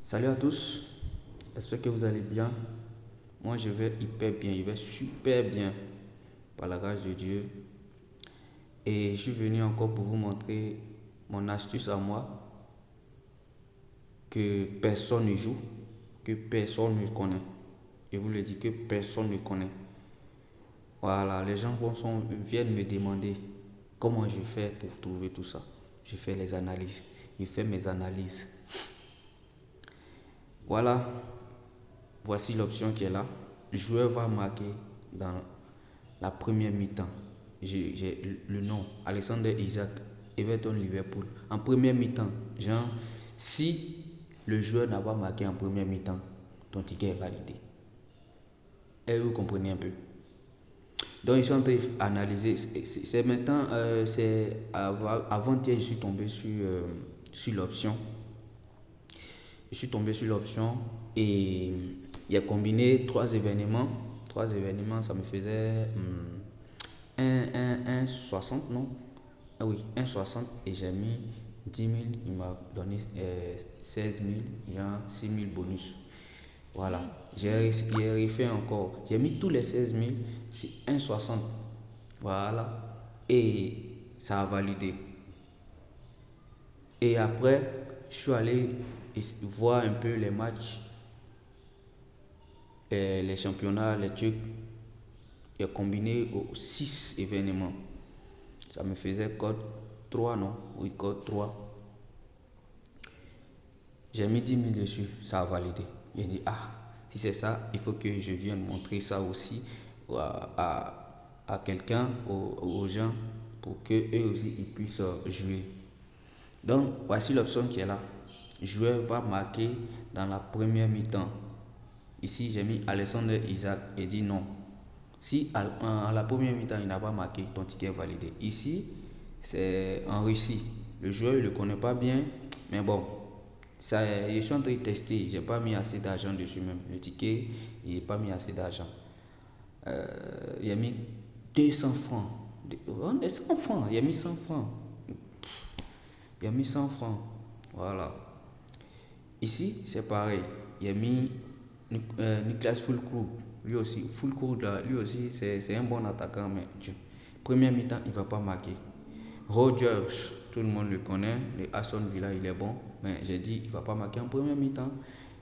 Salut à tous, j'espère que vous allez bien. Moi je vais hyper bien, je vais super bien par la grâce de Dieu. Et je suis venu encore pour vous montrer mon astuce à moi que personne ne joue, que personne ne connaît. Je vous le dis que personne ne connaît. Voilà, les gens viennent me demander comment je fais pour trouver tout ça. Je fais les analyses, je fais mes analyses. Voilà, voici l'option qui est là. Le joueur va marquer dans la première mi-temps. J'ai le nom, Alexander Isaac, Everton Liverpool. En première mi-temps, genre, si le joueur n'a pas marqué en première mi-temps, ton ticket est validé. Et vous comprenez un peu. Donc, ils sont en train d'analyser. C'est maintenant, c'est avant-hier, je suis tombé sur l'option. Je suis tombé sur l'option et il a combiné trois événements. Trois événements, ça me faisait 1,60, non? Ah oui, 1,60 et j'ai mis 10 000. Il m'a donné 16 000, il y a 6 000 bonus. Voilà, j'ai refait encore. J'ai mis tous les 16 000 sur 1,60. Voilà, et ça a validé. Et après, je suis allé voir un peu les matchs, les championnats, les trucs. J'ai combiné aux 6 événements. Ça me faisait code 3, non? Oui, code 3. J'ai mis 10 000 dessus, ça a validé. J'ai dit, ah, si c'est ça, il faut que je vienne montrer ça aussi à quelqu'un, aux gens, pour qu'eux aussi ils puissent jouer. Donc, voici l'option qui est là. Le joueur va marquer dans la première mi-temps. Ici, j'ai mis Alexander Isaac et dit non. Si à la première mi-temps, il n'a pas marqué, ton ticket est validé. Ici, c'est en Russie. Le joueur, il ne le connaît pas bien, mais bon, ça, je suis en train de tester. Je n'ai pas mis assez d'argent dessus même. Le ticket, il n'est pas mis assez d'argent. Il a mis 200 francs. On est 100 francs. Il a mis 100 francs. Il a mis 100 francs. Voilà. Ici, c'est pareil. Il a mis Niklas Füllkrug. Lui aussi, Füllkrug, lui aussi, c'est un bon attaquant, mais première mi-temps, il ne va pas marquer. Rogers, tout le monde le connaît. Le Aston Villa, il est bon. Mais j'ai dit, il ne va pas marquer en première mi-temps.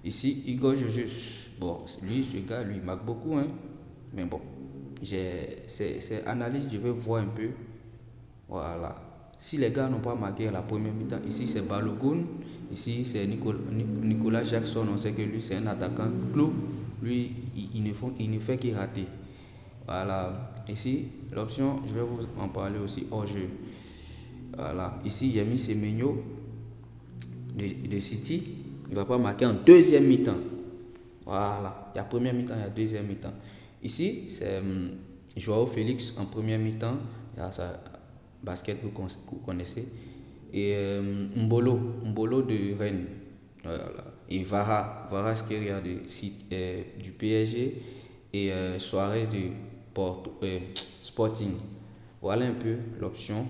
Ici, Igor Jesus. Bon, lui, ce gars, lui, il marque beaucoup. Hein. Mais bon, c'est analyse, je vais voir un peu. Voilà. Si les gars n'ont pas marqué à la première mi-temps, ici c'est Balogun, ici c'est Nicolas Jackson, on sait que lui c'est un attaquant clou, lui il ne fait qu'il rater. Voilà, ici l'option, je vais vous en parler aussi hors jeu. Voilà, ici j'ai mis Semenyo de City, il ne va pas marquer en deuxième mi-temps. Voilà, il y a première mi-temps, il y a deuxième mi-temps. Ici c'est Joao Félix en première mi-temps, il y a ça. Basket que vous connaissez, et Mbolo de Rennes, voilà. Et Vara Skeria du PSG, et Suarez de Sporting. Voilà un peu l'option.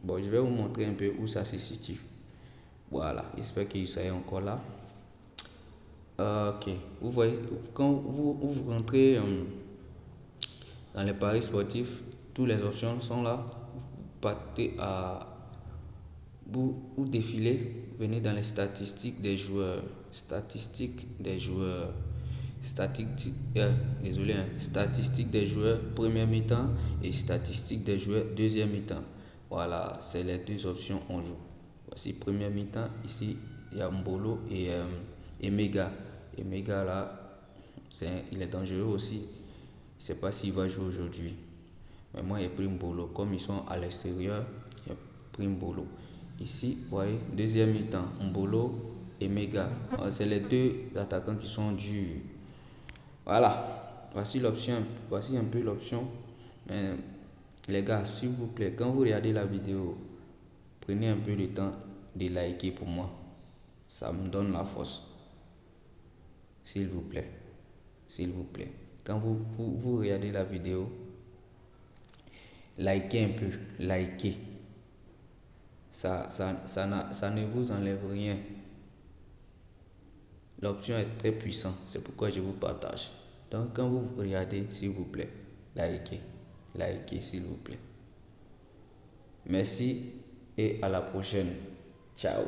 Bon, je vais vous montrer un peu où ça se situe. Voilà, j'espère qu'il est encore là. Ok, vous voyez, quand vous rentrez dans les paris sportifs, toutes les options sont là. Vous partez à vous défilez, venez dans les statistiques des joueurs. Statistiques des joueurs. Désolé, hein, statistiques des joueurs première mi-temps et statistiques des joueurs deuxième mi-temps. Voilà, c'est les deux options on joue. Voici première mi-temps. Ici, il y a Mbolo et Mega. Et Mega là, il est dangereux aussi. Je ne sais pas s'il va jouer aujourd'hui. Mais moi, j'ai pris Mbolo. Comme ils sont à l'extérieur, j'ai pris Mbolo. Ici, vous voyez, deuxième mi-temps, Mbolo et Mega. C'est les deux attaquants qui sont durs. Voilà, voici l'option. Voici un peu l'option. Les gars, s'il vous plaît, quand vous regardez la vidéo, prenez un peu de temps de liker pour moi. Ça me donne la force. S'il vous plaît. S'il vous plaît. Quand vous regardez la vidéo, likez un peu. Likez. Ça ne vous enlève rien. L'option est très puissante, c'est pourquoi je vous partage. Donc quand vous regardez, s'il vous plaît, likez s'il vous plaît. Merci et à la prochaine. Ciao.